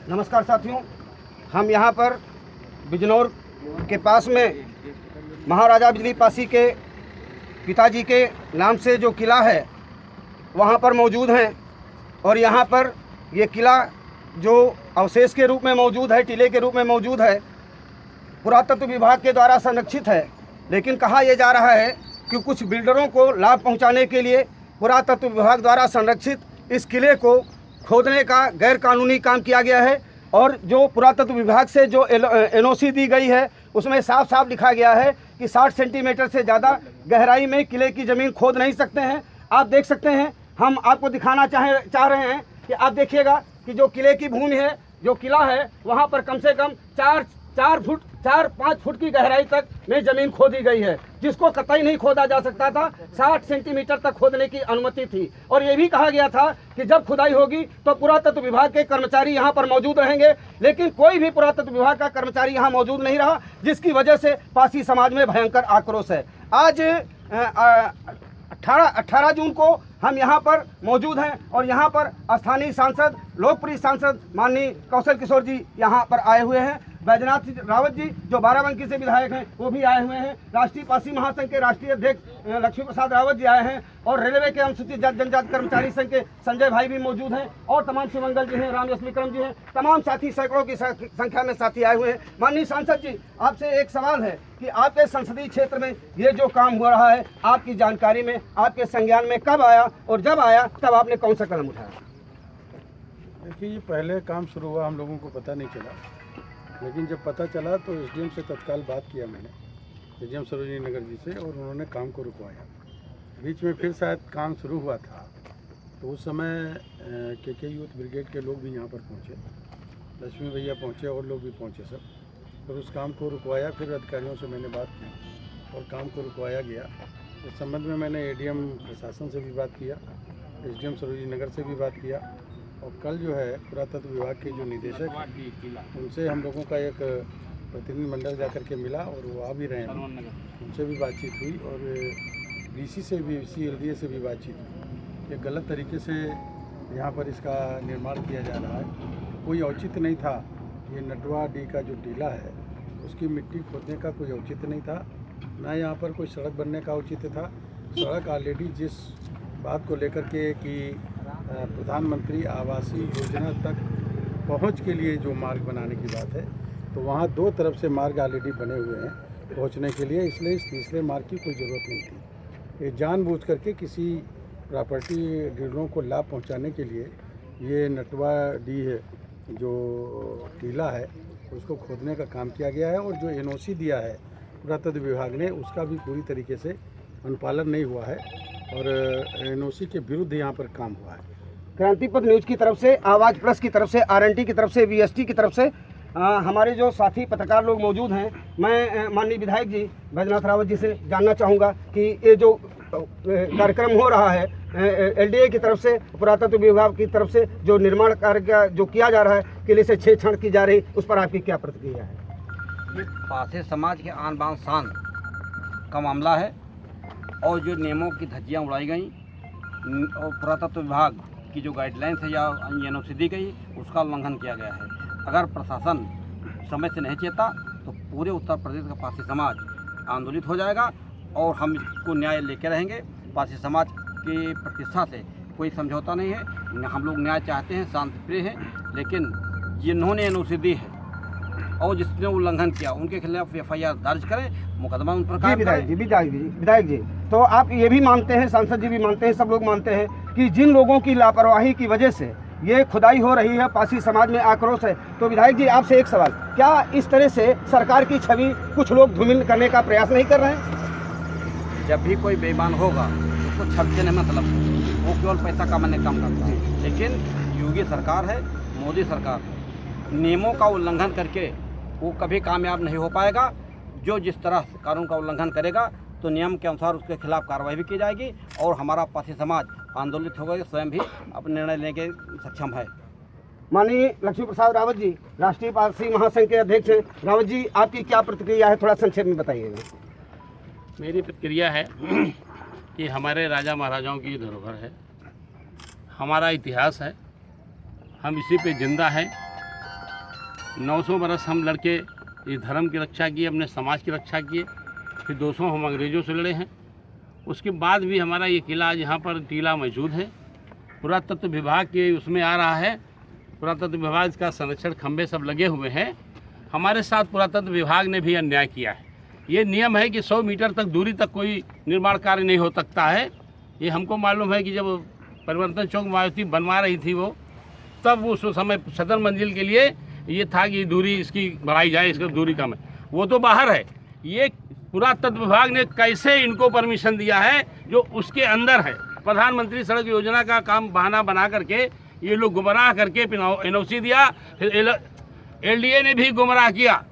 नमस्कार साथियों, हम यहाँ पर बिजनौर के पास में महाराजा बिजली पासी के पिताजी के नाम से जो किला है वहाँ पर मौजूद हैं। और यहाँ पर ये किला जो अवशेष के रूप में मौजूद है, टीले के रूप में मौजूद है, पुरातत्व विभाग के द्वारा संरक्षित है। लेकिन कहा यह जा रहा है कि कुछ बिल्डरों को लाभ पहुँचाने के लिए पुरातत्व विभाग द्वारा संरक्षित इस किले को खोदने का गैर कानूनी काम किया गया है। और जो पुरातत्व विभाग से जो एनओसी दी गई है उसमें साफ साफ लिखा गया है कि 60 सेंटीमीटर से ज़्यादा गहराई में किले की ज़मीन खोद नहीं सकते हैं। आप देख सकते हैं, हम आपको दिखाना चाह रहे हैं कि आप देखिएगा कि जो किले की भूमि है, जो किला है, वहाँ पर कम से कम 4-5 फुट की गहराई तक में ज़मीन खोदी गई है, जिसको कतई नहीं खोदा जा सकता था। 60 सेंटीमीटर तक खोदने की अनुमति थी। और ये भी कहा गया था कि जब खुदाई होगी तो पुरातत्व विभाग के कर्मचारी यहाँ पर मौजूद रहेंगे। लेकिन कोई भी पुरातत्व विभाग का कर्मचारी यहाँ मौजूद नहीं रहा, जिसकी वजह से पासी समाज में भयंकर आक्रोश है। आज 18 जून को हम यहाँ पर मौजूद हैं और यहाँ पर स्थानीय सांसद, लोकप्रिय सांसद माननीय कौशल किशोर जी यहाँ पर आए हुए हैं। बैजनाथ रावत जी जो बाराबंकी से विधायक हैं वो भी आए हुए हैं। राष्ट्रीय पासी महासंघ के राष्ट्रीय अध्यक्ष लक्ष्मी प्रसाद रावत जी आए हैं और रेलवे के अनुसूचित जनजाति कर्मचारी संघ के संजय भाई भी मौजूद हैं और तमाम शिवमंगल जी हैं, राम यश विक्रम जी हैं, तमाम साथी सैकड़ों की संख्या में साथी आए हुए हैं। माननीय सांसद जी, आपसे एक सवाल है कि आपके संसदीय क्षेत्र में ये जो काम हो रहा है, आपकी जानकारी में, आपके संज्ञान में कब आया और जब आया तब आपने कौन सा कदम उठाया? देखिए, ये पहले काम शुरू हुआ, हम लोगों को पता नहीं चला, लेकिन जब पता चला तो एसडीएम से तत्काल बात किया मैंने, एसडीएम सरोजिनी नगर जी से, और उन्होंने काम को रुकवाया। बीच में फिर शायद काम शुरू हुआ था तो उस समय के यूथ ब्रिगेड के लोग भी यहाँ पर पहुँचे, लक्ष्मी भैया पहुँचे और लोग भी पहुँचे सब, फिर उस काम को रुकवाया। फिर अधिकारियों से मैंने बात की और काम को रुकवाया गया। इस संबंध में मैंने एडीएम प्रशासन से भी बात किया, एसडीएम सरोजिनी नगर से भी बात किया, और कल जो है पुरातत्व विभाग के जो निदेशक हैं उनसे हम लोगों का एक प्रतिनिधिमंडल जाकर के मिला और वो आ भी रहे हैं, उनसे भी बातचीत हुई और डीसी से भी, CLDA से भी बातचीत हुई। ये गलत तरीके से यहाँ पर इसका निर्माण किया जा रहा है, कोई औचित्य नहीं था। ये नटवा डी का जो टीला है उसकी मिट्टी खोदने का कोई औचित्य नहीं था, ना यहाँ पर कोई सड़क बनने का औचित्य था। सड़क ऑलरेडी जिस बात को लेकर के कि प्रधानमंत्री आवासीय योजना तक पहुंच के लिए जो मार्ग बनाने की बात है, तो वहाँ 2 तरफ से मार्ग ऑलरेडी बने हुए हैं पहुंचने के लिए, इसलिए इस तीसरे मार्ग की कोई ज़रूरत नहीं थी। ये जानबूझ करके किसी प्रॉपर्टी डीलरों को लाभ पहुंचाने के लिए ये नटवा डी है जो टीला है उसको खोदने का काम किया गया है। और जो एनओसी दिया है पुरातत्व विभाग ने उसका भी पूरी तरीके से अनुपालन नहीं हुआ है और एनओसी के विरुद्ध यहाँ पर काम हुआ है। क्रांतिपथ न्यूज की तरफ से, आवाज़ प्लस की तरफ से, RNT की तरफ से, VST की तरफ से हमारे जो साथी पत्रकार लोग मौजूद हैं, मैं माननीय विधायक जी बैजनाथ रावत जी से जानना चाहूँगा कि ये जो कार्यक्रम हो रहा है LDA की तरफ से, पुरातत्व विभाग की तरफ से जो निर्माण कार्य जो किया जा रहा है, किले से छेड़छाड़ की जा रही, उस पर आपकी क्या प्रतिक्रिया है? ये पासी समाज के आन बान शान का मामला है और जो नियमों की धज्जियाँ उड़ाई गई और पुरातत्व विभाग की जो गाइडलाइंस है या एनओसी दी गई उसका उल्लंघन किया गया है। अगर प्रशासन समय से नहीं चेता तो पूरे उत्तर प्रदेश का पासी समाज आंदोलित हो जाएगा और हम इसको न्याय लेके रहेंगे। पासी समाज की प्रतिष्ठा से कोई समझौता नहीं है, हम लोग न्याय चाहते हैं, शांति प्रिय हैं, लेकिन जिन्होंने एनओसी दी है और जिसने उल्लंघन किया उनके खिलाफ FIR दर्ज करें, मुकदमा उन पर कायम करें। विधायक जी, तो आप ये भी मानते हैं, सांसद जी भी मानते हैं, सब लोग मानते हैं कि जिन लोगों की लापरवाही की वजह से ये खुदाई हो रही है, पासी समाज में आक्रोश है। तो विधायक जी, आपसे एक सवाल, क्या इस तरह से सरकार की छवि कुछ लोग धूमिल करने का प्रयास नहीं कर रहे हैं? जब भी कोई बेईमान होगा उसको छवि से नहीं मतलब, वो केवल पैसा कमाने का काम करता है। लेकिन योगी सरकार है, मोदी सरकार है, नियमों का उल्लंघन करके वो कभी कामयाब नहीं हो पाएगा। जो जिस तरह कानून का उल्लंघन करेगा तो नियम के अनुसार उसके खिलाफ कार्रवाई भी की जाएगी और हमारा पासी समाज आंदोलित होकर स्वयं भी अपने निर्णय लेने के सक्षम है। माननीय लक्ष्मी प्रसाद रावत जी राष्ट्रीय पासी महासंघ के अध्यक्ष हैं। रावत जी, आपकी क्या प्रतिक्रिया है, थोड़ा संक्षेप में बताइएगा। मेरी प्रतिक्रिया है कि हमारे राजा महाराजाओं की धरोहर है, हमारा इतिहास है, हम इसी पे जिंदा हैं 900 बरस हम लड़के इस धर्म की रक्षा किए, अपने समाज की रक्षा किए, फिर 200 हम अंग्रेज़ों से लड़े हैं। उसके बाद भी हमारा ये किला आज यहाँ पर टीला मौजूद है। पुरातत्व विभाग के उसमें आ रहा है, पुरातत्व विभाग का संरक्षण खंभे सब लगे हुए हैं। हमारे साथ पुरातत्व विभाग ने भी अन्याय किया है। ये नियम है कि 100 मीटर तक दूरी तक कोई निर्माण कार्य नहीं हो सकता है। ये हमको मालूम है कि जब परिवर्तन चौक मायावती बनवा रही थी वो, तब उस समय सदर मंजिल के लिए ये था कि दूरी इसकी बढ़ाई जाए, इसका दूरी कम है, वो तो बाहर है। ये पुरातत्व विभाग ने कैसे इनको परमिशन दिया है जो उसके अंदर है। प्रधानमंत्री सड़क योजना का काम बहाना बना करके ये लोग गुमराह करके एनओसी दिया, फिर एलडीए ने भी गुमराह किया,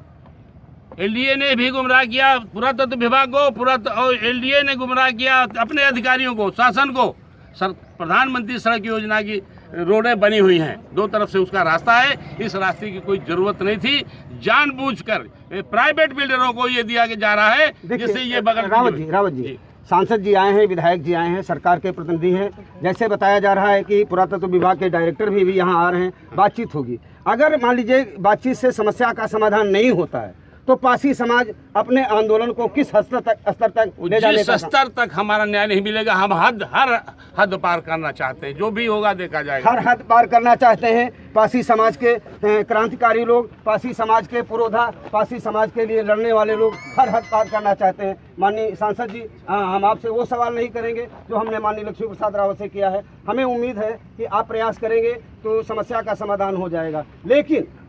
एलडीए ने भी गुमराह किया पुरातत्व विभाग को, और एलडीए ने गुमराह किया अपने अधिकारियों को, शासन को। प्रधानमंत्री सड़क योजना की रोडें बनी हुई हैं, 2 तरफ से उसका रास्ता है। इस रास्ते की कोई ज़रूरत नहीं थी। जानबूझकर प्राइवेट बिल्डरों को ये दिया जा रहा है, जिससे ये बगल। रावत जी, सांसद जी आए हैं, विधायक जी आए हैं, सरकार के प्रतिनिधि हैं। जैसे बताया जा रहा है कि पुरातत्व विभाग के डायरेक्टर भी यहाँ आ रहे हैं, बातचीत होगी। अगर मान लीजिए बातचीत से समस्या का समाधान नहीं होता है तो पासी समाज अपने आंदोलन को किस स्तर तक ले जाने जिस स्तर तक हमारा न्याय नहीं मिलेगा, हम हर हद पार करना चाहते हैं। जो भी होगा देखा जाएगा। हर हद पार करना चाहते हैं। पासी समाज के क्रांतिकारी लोग, पासी समाज के पुरोधा, पासी समाज के लिए लड़ने वाले लोग हर हद पार करना चाहते हैं। माननीय सांसद जी, हम आपसे वो सवाल नहीं करेंगे जो हमने माननीय लक्ष्मी प्रसाद रावत से किया है। हमें उम्मीद है कि आप प्रयास करेंगे तो समस्या का समाधान हो जाएगा।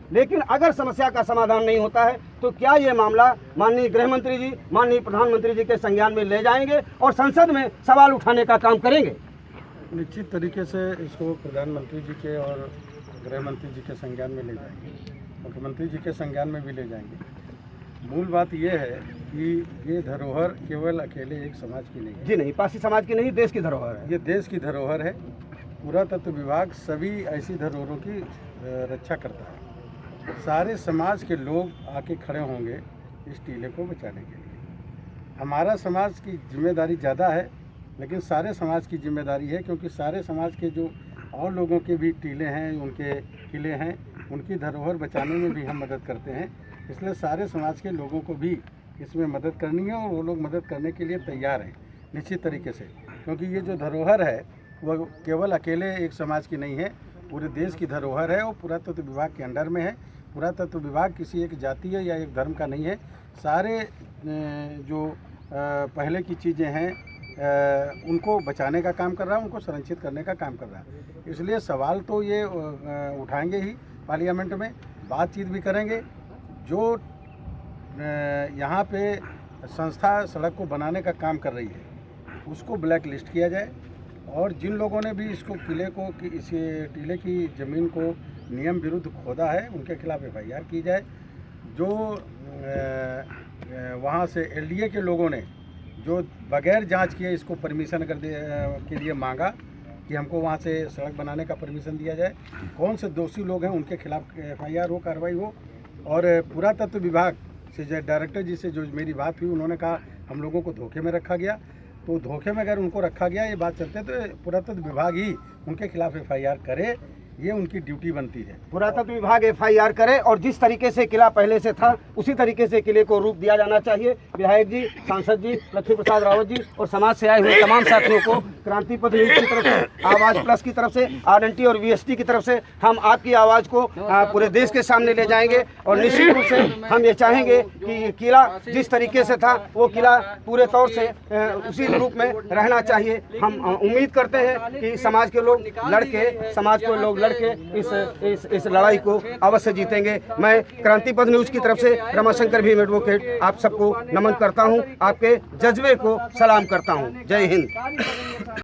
लेकिन अगर समस्या का समाधान नहीं होता है तो क्या ये मामला माननीय गृह मंत्री जी, माननीय प्रधानमंत्री जी के संज्ञान में ले जाएंगे और संसद में सवाल उठाने का काम करेंगे? निश्चित तरीके से इसको प्रधानमंत्री जी के और गृह मंत्री जी के संज्ञान में ले जाएंगे, मुख्यमंत्री जी के संज्ञान में भी ले जाएंगे। मूल बात यह है कि ये धरोहर केवल अकेले एक समाज की नहीं है। जी नहीं, पासी समाज की नहीं, देश की धरोहर है। ये देश की धरोहर है। पुरातत्व विभाग सभी ऐसी धरोहरों की रक्षा करता है। सारे समाज के लोग आके खड़े होंगे इस टीले को बचाने के लिए। हमारा समाज की जिम्मेदारी ज़्यादा है, लेकिन सारे समाज की जिम्मेदारी है, क्योंकि सारे समाज के जो और लोगों के भी टीले हैं, उनके किले हैं, उनकी धरोहर बचाने में भी हम मदद करते हैं। इसलिए सारे समाज के लोगों को भी इसमें मदद करनी है और वो लोग मदद करने के लिए तैयार हैं निश्चित तरीके से, क्योंकि ये जो धरोहर है वह केवल अकेले एक समाज की नहीं है, पूरे देश की धरोहर है और पुरातत्व विभाग के अंडर में है। पुरातत्व विभाग किसी एक जातीय या एक धर्म का नहीं है। सारे जो पहले की चीज़ें हैं उनको बचाने का काम कर रहा है, उनको संरक्षित करने का काम कर रहा है। इसलिए सवाल तो ये उठाएंगे ही, पार्लियामेंट में बातचीत भी करेंगे। जो यहाँ पे संस्था सड़क को बनाने का काम कर रही है उसको ब्लैक लिस्ट किया जाए, और जिन लोगों ने भी इसको किले को इस टीले की ज़मीन को नियम विरुद्ध खोदा है उनके खिलाफ FIR की जाए। जो वहाँ से LDA के लोगों ने जो बगैर जांच किए इसको परमिशन के लिए मांगा कि हमको वहाँ से सड़क बनाने का परमिशन दिया जाए, कौन से दोषी लोग हैं उनके खिलाफ FIR हो, कार्रवाई हो। और पुरातत्व विभाग से जो डायरेक्टर जी से जो मेरी बात हुई, उन्होंने कहा हम लोगों को धोखे में रखा गया। तो धोखे में अगर उनको रखा गया, ये बात चलते तो पुरातत्व विभाग ही उनके खिलाफ FIR करे, ये उनकी ड्यूटी बनती है। पुरातत्व विभाग FIR करे और जिस तरीके से किला पहले से था उसी तरीके से किले को रूप दिया जाना चाहिए। विधायक जी, सांसद जी, लक्ष्मी प्रसाद रावत जी और समाज से आए हुए तमाम साथियों को क्रांति पथ न्यूज़ की तरफ से, आवाज़ प्लस की तरफ से, RNT और VST की तरफ से हम आपकी आवाज़ को पूरे देश के सामने ले जाएंगे। और निश्चित रूप से हम ये चाहेंगे कि ये किला जिस तरीके से था वो किला पूरे तौर से उसी रूप में रहना चाहिए। हम उम्मीद करते हैं कि समाज के लोग लड़के, समाज को लोग लड़के इस लड़ाई को अवश्य जीतेंगे। मैं क्रांति पथ न्यूज़ की तरफ से रमाशंकर भीम एडवोकेट आप सबको नमन करता हूं, आपके जज्बे को सलाम करता हूं। जय हिंद।